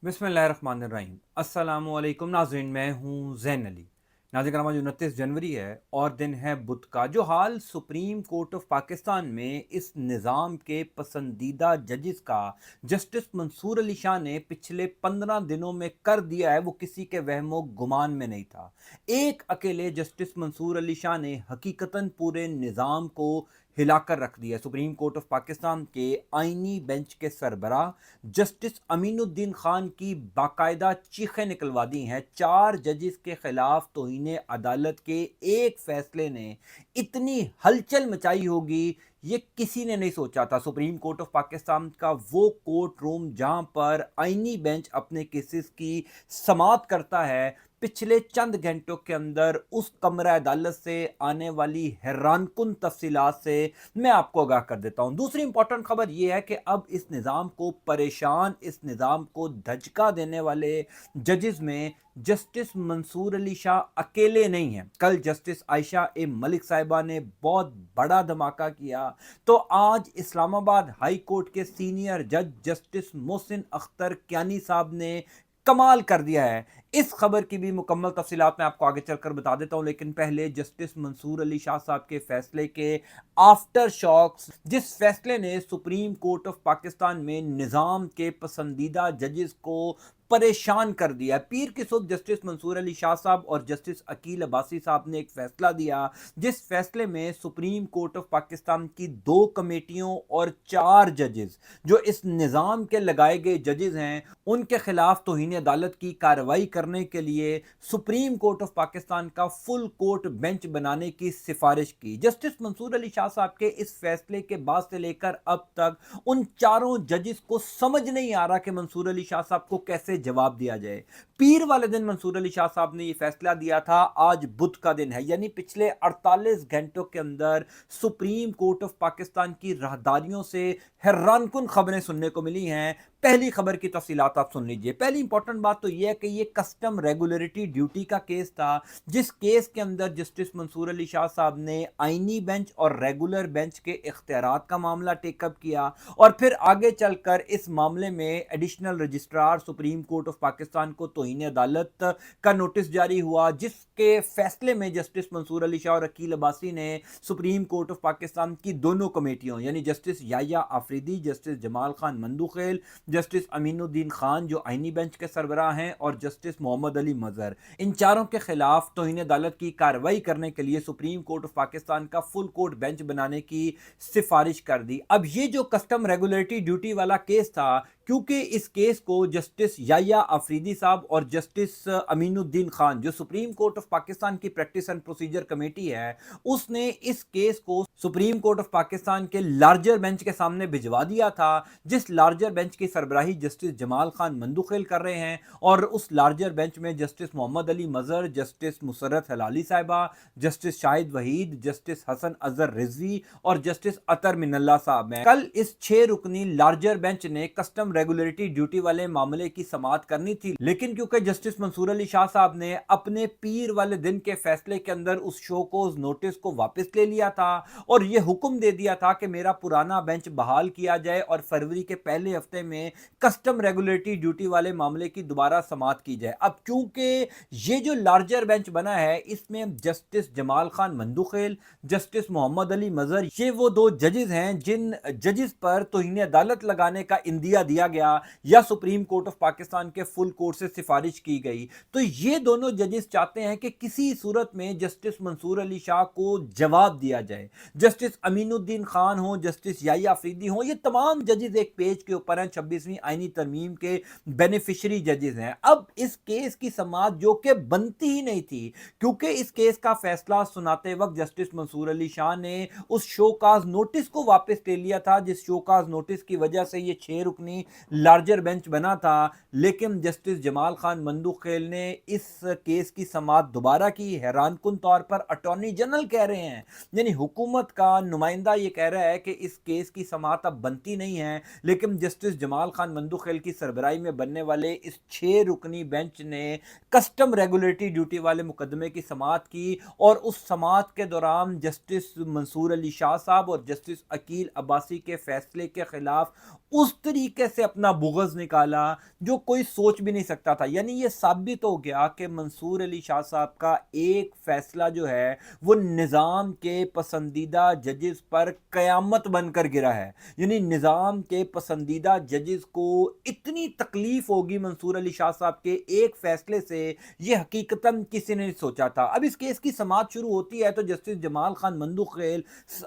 बिस्मिल्लाहिर्रहमानिर्रहीम। अस्सलामुअलैकुम नाज़रीन, मैं हूँ ज़ैन अली। नाज़रीन कराम, आज 29 जनवरी है और दिन है बुध का। जो हाल सुप्रीम कोर्ट ऑफ पाकिस्तान में इस निज़ाम के पसंदीदा जजेस का जस्टिस मंसूर अली शाह ने पिछले 15 दिनों में कर दिया है, वो किसी के वहमो गुमान में नहीं था। एक अकेले जस्टिस मंसूर अली शाह ने हकीकतन पूरे निज़ाम को हिलाकर रख दिया। सुप्रीम कोर्ट ऑफ पाकिस्तान के आइनी बेंच के सरबराह जस्टिस अमीनुद्दीन खान की बाकायदा चीखें निकलवा दी हैं। 4 जजेस के खिलाफ तौहीन अदालत के एक फैसले ने इतनी हलचल मचाई होगी, ये किसी ने नहीं सोचा था। सुप्रीम कोर्ट ऑफ पाकिस्तान का वो कोर्ट रूम जहां पर आइनी बेंच अपने केसेस की समाअत करता है, पिछले चंद घंटों के अंदर उस कमरा अदालत से आने वाली हैरानकुन तफसीलात से मैं आपको आगाह कर देता हूं। दूसरी इंपॉर्टेंट खबर यह है कि अब इस निज़ाम को परेशान, इस निज़ाम को धचका देने वाले जजेस में जस्टिस मंसूर अली शाह अकेले नहीं हैं। कल जस्टिस आयशा ए मलिक साहिबा ने बहुत बड़ा धमाका किया, तो आज इस्लामाबाद हाई कोर्ट के सीनियर जज जस्टिस मोहसिन अख्तर कियानी साहब ने कमाल कर दिया है। इस खबर की भी मुकम्मल तफसीलात मैं आपको आगे चलकर बता देता हूं, लेकिन पहले जस्टिस मंसूर अली शाह साहब के फैसले के आफ्टर शॉक्स, जिस फैसले ने सुप्रीम कोर्ट ऑफ पाकिस्तान में निज़ाम के पसंदीदा जजेस को परेशान कर दिया। पीर की सुबह जस्टिस मंसूर अली शाह साहब और जस्टिस अकील अब्बासी साहब ने एक फैसला दिया, जिस फैसले में सुप्रीम कोर्ट ऑफ पाकिस्तान की 2 कमेटियों और 4 जजेस जो इस निज़ाम के लगाए गए जजेस हैं, उनके खिलाफ तौहीन अदालत की कार्रवाई करने के लिए सुप्रीम कोर्ट ऑफ पाकिस्तान का फुल कोर्ट बेंच बनाने की सिफारिश की। जस्टिस मंसूर अली शाह साहब के इस फैसले के बाद से लेकर अब तक उन चारों जजेस को समझ नहीं आ रहा कि मंसूर अली शाह साहब को कैसे जवाब दिया जाए। पीर वाले दिन मंसूर अली शाह साहब ने यह फैसला दिया था, आज बुध का दिन है, यानी पिछले 48 घंटों के अंदर सुप्रीम कोर्ट ऑफ पाकिस्तान की राहदारियों से हैरानकुन खबरें सुनने को मिली हैं। पहली खबर की तफसीलात आप सुन लीजिए। पहली इंपॉर्टेंट बात तो यह है कि यह कस्टम रेगुलेटरी ड्यूटी का केस था, जिस केस के अंदर जस्टिस मंसूर अली शाह साहब ने आइनी बेंच और रेगुलर बेंच के इख्तियारात का मामला टेकअप किया और फिर आगे चलकर इस मामले में additional registrar supreme court of Pakistan को तौहीन अदालत का नोटिस जारी हुआ, जिसके फैसले में जस्टिस मंसूर अली शाह और अकील अब्बासी ने सुप्रीम कोर्ट ऑफ पाकिस्तान की दोनों कमेटियों यानी justice Yahya Afridi, justice Jamal Khan Mandokhel, justice Aminuddin Khan जो आइनी बेंच के सरबराह हैं और जस्टिस मोहम्मद अली मजहर, इन चारों के खिलाफ तौहीन अदालत की कार्रवाई करने के लिए सुप्रीम कोर्ट ऑफ पाकिस्तान का फुल कोर्ट बेंच बनाने की सिफारिश कर दी। अब ये जो कस्टम रेगुलेटरी ड्यूटी वाला केस था, क्योंकि इस केस को जस्टिस याया आफरीदी साहब और जस्टिस अमीनुद्दीन खान जो सुप्रीम कोर्ट ऑफ पाकिस्तान की प्रैक्टिस एंड प्रोसीजर कमेटी है, उसने इस केस को सुप्रीम कोर्ट ऑफ पाकिस्तान के लार्जर बेंच के सामने भिजवा दिया था, जिस लार्जर बेंच की सरबराही जस्टिस जमाल खान मंदुखेल कर रहे हैं और उस लार्जर बेंच में जस्टिस मोहम्मद अली मजहर, जस्टिस मुसर्रत हलाली साहिबा, जस्टिस शाहिद वहीद, जस्टिस हसन अजहर रिजवी और जस्टिस अतर मिनल्ला साहब हैं। कल इस 6 रुकनी लार्जर बेंच ने कस्टम रेगुलेटरी ड्यूटी वाले मामले की समाअत करनी थी, लेकिन क्योंकि जस्टिस मंसूर अली शाह साहब ने अपने पीर वाले दिन के फैसले के अंदर उस शोकोज नोटिस को वापस ले लिया था और यह हुक्म दे दिया था कि मेरा पुराना बेंच बहाल किया जाए और फरवरी के पहले हफ्ते में कस्टम रेगुलेटरी ड्यूटी वाले मामले की दोबारा समाअत की जाए। अब चूंकि ये जो लार्जर बेंच बना है, इसमें जस्टिस जमाल खान मंदुखेल, जस्टिस मोहम्मद अली मजहर, ये वो 2 जजेस हैं जिन जजेस पर तौहीन अदालत लगाने का इंदिया दिया गया या सुप्रीम कोर्ट ऑफ पाकिस्तान के फुल कोर्ट से सिफारिश की गई। तो ये दोनों जजेस चाहते हैं कि किसी सूरत में जस्टिस मंसूर अली शाह को जवाब दिया जाए। जस्टिस अमीनुद्दीन खान हो, जस्टिस याया अफरीदी हो, ये तमाम जजेस एक पेज के ऊपर हैं, 26वीं आईनी तरमीम के बेनिफिशियरी जजेस हैं। अब इस केस की समाअत जो कि बनती ही नहीं थी, क्योंकि इस केस का फैसला सुनाते वक्त जस्टिस मंसूर अली शाह ने उस शोकाज नोटिस को वापस ले लिया था, जिस शोकाज नोटिस की वजह से ये 6 रुकनी लार्जर बेंच बना था। लेकिन जस्टिस जमाल खान मंदुखेल ने इस केस की समाअत दोबारा की। हैरानकुन तौर पर अटॉर्नी जनरल कह रहे हैं, यानी हुकूमत का नुमाइंदा ये कह रहा है कि इस केस की समाअत अब बनती नहीं है, लेकिन जस्टिस जमाल खान मंदुखेल की सरबराही में बनने वाले इस 6 रुकनी बेंच ने कस्टम रेगुलेटरी ड्यूटी वाले मुकदमे की समाअत की और उस समाअत के दौरान जस्टिस मंसूर अली शाह साहब और जस्टिस अकील अब्बासी के फैसले के खिलाफ اس طریقے سے اپنا بغض نکالا جو کوئی سوچ بھی نہیں سکتا تھا. یعنی یہ ثابت ہو گیا کہ منصور علی شاہ صاحب کا ایک فیصلہ جو ہے وہ نظام کے پسندیدہ ججز پر قیامت بن کر گرا ہے. یعنی نظام کے پسندیدہ ججز کو اتنی تکلیف ہوگی منصور علی شاہ صاحب کے ایک فیصلے سے، یہ حقیقتاً کسی نے نہیں سوچا تھا. اب اس کیس کی سماعت شروع ہوتی ہے تو جسٹس جمال خان مندوخیل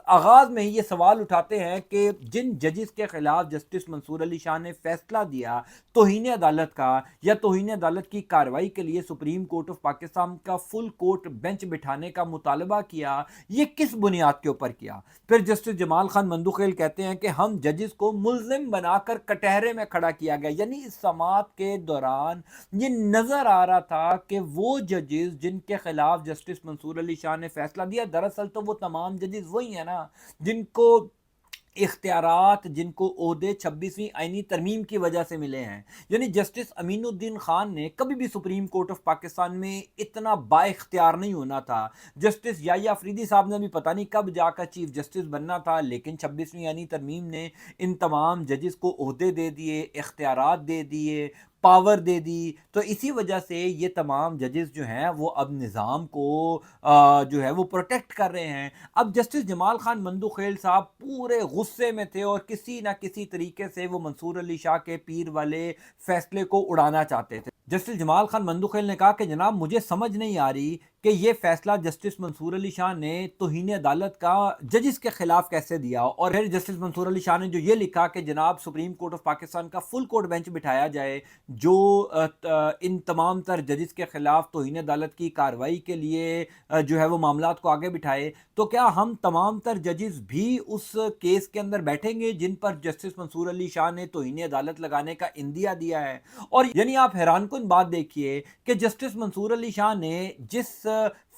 آغاز میں ہی یہ سوال اٹھاتے ہیں کہ جن ججز کے خلاف جسٹس منصور علی شاہ نے فیصلہ دیا توہین عدالت کا یا توہین عدالت کی کارروائی کے لیے سپریم کورٹ آف پاکستان کا فل کورٹ بینچ بٹھانے کا مطالبہ کیا، یہ کس بنیاد کے اوپر کیا؟ پھر جسٹس جمال خان مندوخیل کہتے ہیں کہ ہم ججز کو ملزم بنا کر کٹہرے میں کھڑا کیا گیا. یعنی اس سماعت کے دوران یہ نظر آ رہا تھا کہ وہ ججز جن کے خلاف جسٹس منصور علی شاہ نے فیصلہ دیا، دراصل تو وہ تمام ججز وہی ہیں نا جن کو اختیارات، جن کو عہدے 26ویں آئینی ترمیم کی وجہ سے ملے ہیں. یعنی جسٹس امین الدین خان نے کبھی بھی سپریم کورٹ آف پاکستان میں اتنا با اختیار نہیں ہونا تھا. جسٹس یحییٰ افریدی صاحب نے بھی پتہ نہیں کب جا کر چیف جسٹس بننا تھا، لیکن 26ویں آئینی ترمیم نے ان تمام ججز کو عہدے دے دیے، اختیارات دے دیے، پاور دے دی. تو اسی وجہ سے یہ تمام ججز جو ہیں وہ اب نظام کو جو ہے وہ پروٹیکٹ کر رہے ہیں. اب جسٹس جمال خان مندوخیل صاحب پورے غصے میں تھے اور کسی نہ کسی طریقے سے وہ منصور علی شاہ کے پیر والے فیصلے کو اڑانا چاہتے تھے. جسٹس جمال خان مندوخیل نے کہا کہ جناب مجھے سمجھ نہیں آ رہی کہ یہ فیصلہ جسٹس منصور علی شاہ نے توہین عدالت کا ججز کے خلاف کیسے دیا. اور پھر جسٹس منصور علی شاہ نے جو یہ لکھا کہ جناب سپریم کورٹ آف پاکستان کا فل کورٹ بینچ بٹھایا جائے جو ان تمام تر ججز کے خلاف توہین عدالت کی کارروائی کے لیے جو ہے وہ معاملات کو آگے بٹھائے، تو کیا ہم تمام تر ججز بھی اس کیس کے اندر بیٹھیں گے جن پر جسٹس منصور علی شاہ نے توہین عدالت لگانے کا اندیا دیا ہے؟ اور یعنی آپ حیران کن بات دیکھیے کہ جسٹس منصور علی شاہ نے جس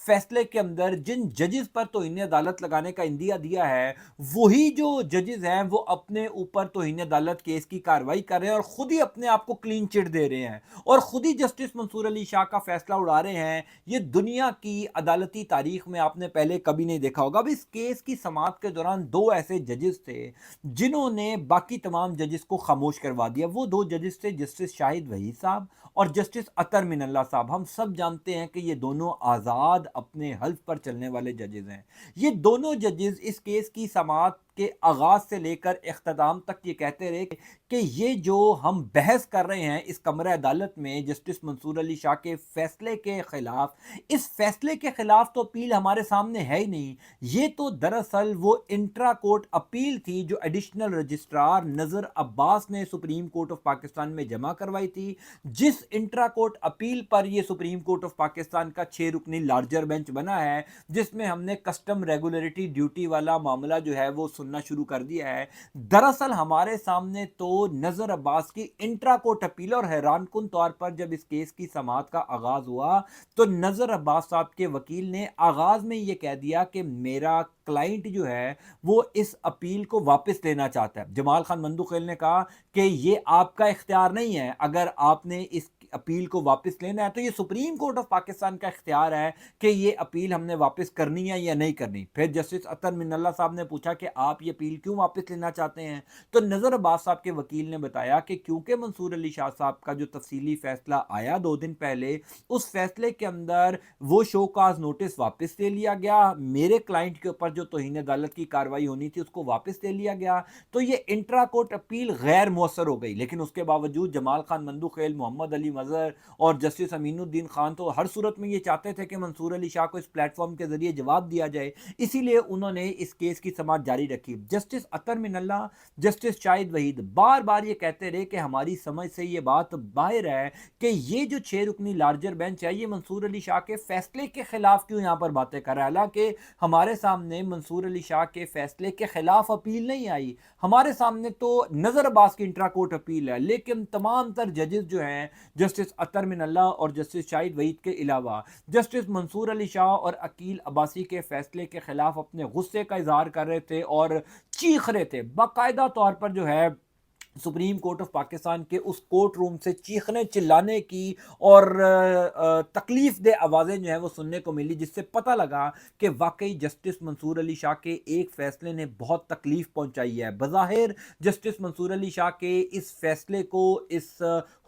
فیصلے کے اندر جن ججز پر توہین عدالت لگانے کا اندیا دیا ہے، وہی جو ججز ہیں وہ اپنے اوپر توہین عدالت کیس کی کارروائی کر رہے ہیں اور خود ہی اپنے آپ کو کلین چٹ دے رہے ہیں اور خود ہی جسٹس منصور علی شاہ کا فیصلہ اڑا رہے ہیں. یہ دنیا کی عدالتی تاریخ میں آپ نے پہلے کبھی نہیں دیکھا ہوگا. اب اس کیس کی سماعت کے دوران دو ایسے ججز تھے جنہوں نے باقی تمام ججز کو خاموش کروا دیا. وہ دو ججز تھے جسٹس شاہد وحید صاحب اور جسٹس اطہر من اللہ صاحب. ہم سب جانتے ہیں کہ یہ دونوں آزاد اپنے حلف پر چلنے والے ججز ہیں. یہ دونوں ججز اس کیس کی سماعت کے آغاز سے لے کر اختتام تک یہ کہتے رہے کہ یہ جو ہم بحث کر رہے ہیں اس کمرہ عدالت میں جسٹس منصور علی شاہ کے فیصلے کے خلاف، اس فیصلے کے خلاف تو اپیل ہمارے سامنے ہے ہی نہیں. یہ تو دراصل وہ انٹرا کورٹ اپیل تھی جو ایڈیشنل رجسٹرار نذر عباس نے سپریم کورٹ آف پاکستان میں جمع کروائی تھی، جس انٹرا کورٹ اپیل پر یہ سپریم کورٹ آف پاکستان کا 6 رکنی لارجر بینچ بنا ہے، جس میں ہم نے کسٹم ریگولیٹری ڈیوٹی والا معاملہ جو ہے وہ سننا شروع کر دیا ہے. دراصل ہمارے سامنے تو نذر عباس کی انٹرا کورٹ اپیل، اور حیران کن طور پر جب اس کیس کی سماعت کا آغاز ہوا تو نذر عباس صاحب کے وکیل نے آغاز میں یہ کہہ دیا کہ میرا کلائنٹ جو ہے وہ اس اپیل کو واپس لینا چاہتا ہے. جمال خان مندوخیل نے کہا کہ یہ آپ کا اختیار نہیں ہے، اگر آپ نے اس اپیل کو واپس لینا ہے تو یہ سپریم کورٹ آف پاکستان کا اختیار ہے کہ یہ اپیل ہم نے واپس کرنی ہے یا نہیں کرنی. پھر جسٹس اطہر من اللہ صاحب نے پوچھا کہ آپ یہ اپیل کیوں واپس لینا چاہتے ہیں؟ تو نذر عباس صاحب کے وکیل نے بتایا کہ کیونکہ منصور علی شاہ صاحب کا جو تفصیلی فیصلہ آیا 2 دن پہلے، اس فیصلے کے اندر وہ شو کاز نوٹس واپس لے لیا گیا، میرے کلائنٹ کے اوپر جو توہین عدالت کی کارروائی ہونی تھی اس کو واپس لے لیا گیا، تو یہ انٹرا کورٹ اپیل غیر مؤثر ہو گئی. لیکن اس کے باوجود جمال خان مندوخیل، محمد علی مظہر اور جسٹس امین الدین خان تو ہر صورت میں یہ چاہتے تھے کہ منصور علی شاہ کو اس پلیٹ فارم کے ذریعے جواب دیا جائے، اسی لیے انہوں نے اس کیس کی سماعت جاری رکھی. جسٹس اطہر من اللہ، جسٹس شاہد وحید بار بار یہ کہتے رہے کہ ہماری سمجھ سے یہ بات باہر ہے کہ یہ جو 6 رکنی لارجر بینچ ہے یہ منصور علی شاہ کے فیصلے کے خلاف کیوں یہاں پر باتیں کر رہا ہے. حالانکہ ہمارے سامنے منصور علی شاہ کے فیصلے کے خلاف اپیل نہیں آئی، ہمارے سامنے تو نذر عباس کی انٹرا کورٹ اپیل ہے. لیکن تمام تر ججز جو ہیں جسٹس اطہر من اللہ اور جسٹس شاہد وحید کے علاوہ جسٹس منصور علی شاہ اور عقیل عباسی کے فیصلے کے خلاف اپنے غصے کا اظہار کر رہے تھے اور چیخ رہے تھے. باقاعدہ طور پر جو ہے सुप्रीम कोर्ट ऑफ पाकिस्तान के उस कोर्ट रूम से चीखने चिल्लाने की और तकलीफ दे आवाज़ें जो हैं वो सुनने को मिली, जिससे पता लगा कि वाकई जस्टिस मंसूर अली शाह के एक फ़ैसले ने बहुत तकलीफ पहुंचाई है। बज़ाहिर जस्टिस मंसूर अली शाह के इस फैसले को, इस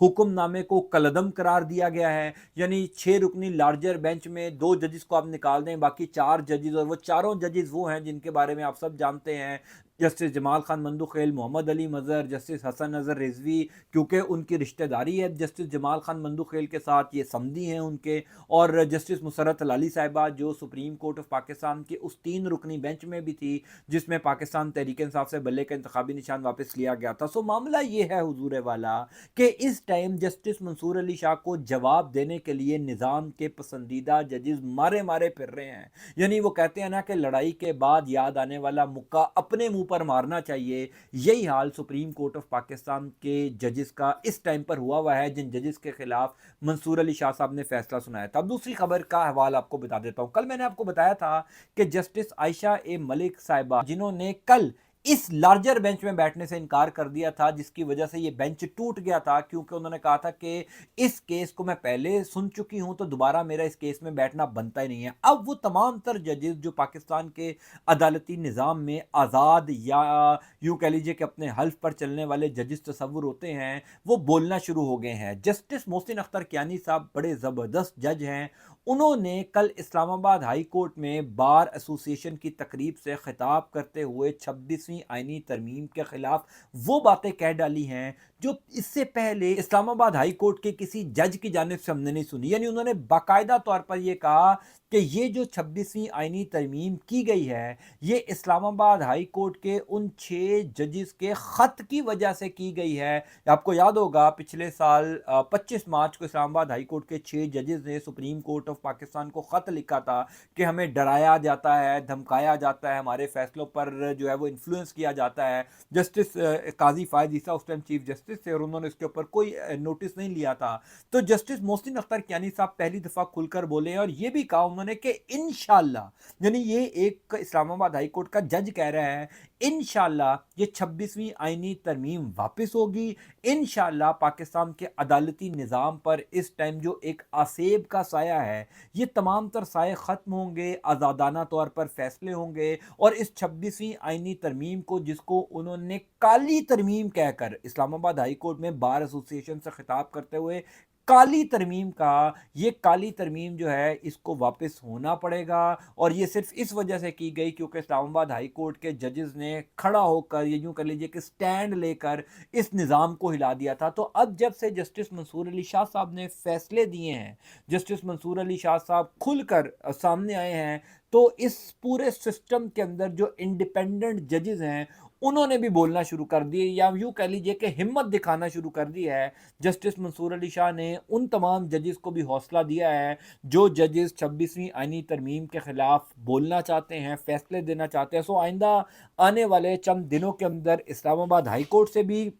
हुक्मनामे को कलअदम करार दिया गया है। यानी 6 रुकनी लार्जर बेंच में 2 जजेस को आप निकाल दें, बाकी 4 जजेस, और वो चारों जजेस वो हैं जिनके बारे में आप सब जानते हैं, जस्टिस जमाल खान मंदुखेल, मोहम्मद अली मज़हर, जस्टिस हसन नज़र रिजवी, क्योंकि उनकी रिश्तेदारी है जस्टिस जमाल खान मंदुखेल के साथ, ये समधी हैं उनके, और जस्टिस मुसर्रत अली साहिबा जो सुप्रीम कोर्ट ऑफ पाकिस्तान के उस 3 रुकनी बेंच में भी थी जिसमें पाकिस्तान तहरीक इंसाफ से बल्ले का इंतखाबी निशान वापस लिया गया था। सो मामला ये है हुजूर वाला कि इस टाइम जस्टिस मंसूर अली शाह को जवाब देने के लिए निज़ाम के पसंदीदा जजेस मारे मारे फिर रहे हैं। यानी वो कहते हैं ना कि लड़ाई के बाद याद आने वाला मुक्का अपने मुंह पर मारना चाहिए। यही हाल सुप्रीम कोर्ट ऑफ पाकिस्तान के जजेस का इस टाइम पर हुआ है, जिन जजेस के खिलाफ मंसूर अली शाह साहब ने फैसला सुनाया था। अब दूसरी खबर का हवाला आपको बता देता हूं। कल मैंने आपको बताया था कि जस्टिस आयशा ए मलिक साहिबा, जिन्होंने कल इस लार्जर बेंच में बैठने से इनकार कर दिया था, जिसकी वजह से ये बेंच टूट गया था, क्योंकि उन्होंने कहा था कि इस केस को मैं पहले सुन चुकी हूं तो दोबारा मेरा इस केस में बैठना बनता ही नहीं है। अब वो तमाम तर जजेस जो पाकिस्तान के अदालती निज़ाम में आज़ाद या यूं कह लीजिए कि अपने हल्फ पर चलने वाले जजेस तस्वुर होते हैं, वो बोलना शुरू हो गए हैं। जस्टिस मोहसिन अख्तर कियानी साहब बड़े ज़बरदस्त जज हैं। उन्होंने कल इस्लामाबाद हाई कोर्ट में बार एसोसिएशन की तकरीब से खिताब करते हुए 26वीं आईनी तरमीम के खिलाफ वो बातें कह डाली हैं जो इससे पहले इस्लामाबाद हाई कोर्ट के किसी जज की जानिब से हमने नहीं सुनी। यानी उन्होंने बाकायदा तौर पर यह कहा कि ये जो 26वीं आईनी तरमीम की गई है, ये इस्लामाबाद हाई कोर्ट के उन 6 जजेस के ख़त की वजह से की गई है। आपको याद होगा पिछले साल 25 मार्च को इस्लामाबाद हाई कोर्ट के 6 जजेस ने सुप्रीम कोर्ट ऑफ पाकिस्तान को ख़त लिखा था कि हमें डराया जाता है, धमकाया जाता है, हमारे फैसलों पर जो है वो इन्फ्लुएंस किया जाता है। जस्टिस काजी फायद ईसा उस टाइम चीफ जस्टिस थे और उन्होंने इसके ऊपर कोई नोटिस नहीं लिया था। तो जस्टिस मोहसिन अख्तर कियानी साहब पहली दफ़ा खुलकर बोले और ये भी कहा उन्होंने कि इंशाल्लाह, यानी ये एक इस्लामाबाद हाई कोर्ट का जज कह रहा है, इंशाल्लाह ये 26वीं आईनी तरमीम वापस होगी। इंशाल्लाह पाकिस्तान के अदालती निज़ाम पर इस टाइम जो एक आसेब का साया है, ये तमाम तर साए ख़त्म होंगे, आज़ादाना तौर पर फैसले होंगे। और इस 26वीं आईनी तरमीम को, जिसको उन्होंने काली तरमीम कहकर इस्लामाबाद हाई कोर्ट में बार एसोसिएशन से खिताब करते हुए काली तरमीम का, ये काली तरमीम जो है इसको वापस होना पड़ेगा। और ये सिर्फ इस वजह से की गई क्योंकि इस्लामाबाद हाई कोर्ट के जजेस ने खड़ा होकर, ये यूँ कर लीजिए कि स्टैंड लेकर इस निज़ाम को हिला दिया था। तो अब जब से जस्टिस मंसूर अली शाह साहब ने फैसले दिए हैं, जस्टिस मंसूर अली शाह साहब खुलकर सामने आए हैं, तो इस पूरे सिस्टम के अंदर जो इंडिपेंडेंट जजेस हैं उन्होंने भी बोलना शुरू कर दिए, या यूँ कह लीजिए कि हिम्मत दिखाना शुरू कर दी है। जस्टिस मंसूर अली शाह ने उन तमाम जजेस को भी हौसला दिया है जो जजेस 26वीं आईनी तरमीम के ख़िलाफ़ बोलना चाहते हैं, फ़ैसले देना चाहते हैं। सो आइंदा आने वाले चंद दिनों के अंदर इस्लामाबाद हाई कोर्ट से भी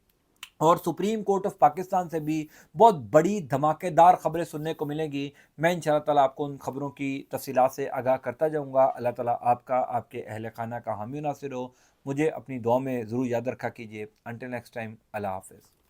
और सुप्रीम कोर्ट ऑफ पाकिस्तान से भी बहुत बड़ी धमाकेदार खबरें सुनने को मिलेंगी। मैं इंशाअल्लाह ताला आपको उन खबरों की तफसीलात से आगाह करता जाऊँगा। अल्लाह ताला आपका, आपके अहल खाना का हामी नासिर हो। मुझे अपनी दुआ में ज़रूर याद रखा कीजिए। अंटिल नेक्स्ट टाइम, अल्लाह हाफ़िज़।